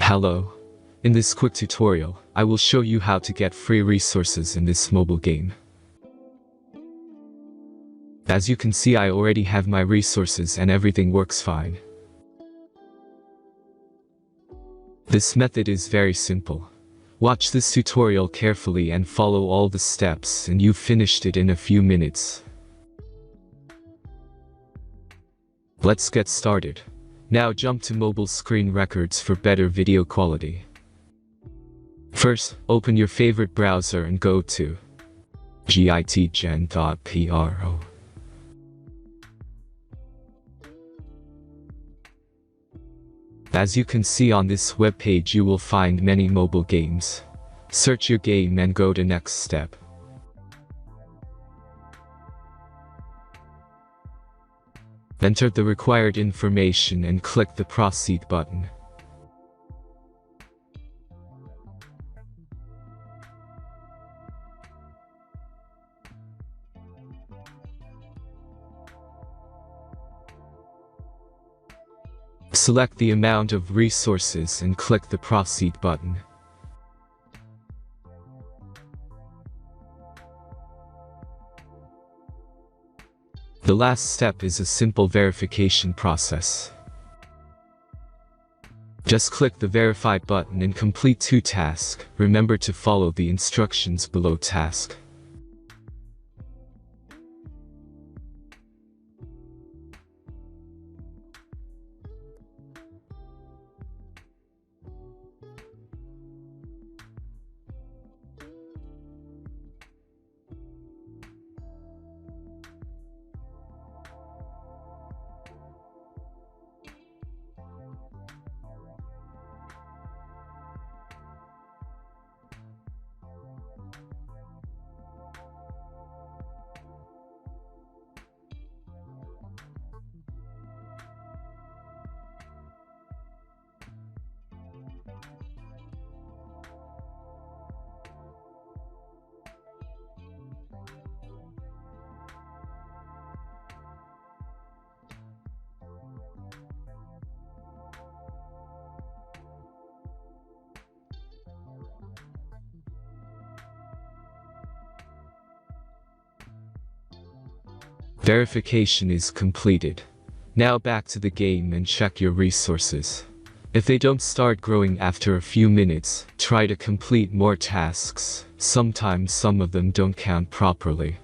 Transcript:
Hello. In this quick tutorial, I will show you how to get free resources in this mobile game. As you can see, I already have my resources and everything works fine. This method is very simple. Watch this tutorial carefully and follow all the steps and you've finished it in a few minutes. Let's get started. Now jump to mobile screen records for better video quality. First, open your favorite browser and go to gitgen.pro. As you can see on this web page, you will find many mobile games. Search your game and go to next step. Enter the required information and click the Proceed button. Select the amount of resources and click the Proceed button. The last step is a simple verification process. Just click the Verify button and complete 2 tasks. Remember to follow the instructions below task. Verification is completed. Now back to the game and check your resources. If they don't start growing after a few minutes, try to complete more tasks. Sometimes some of them don't count properly.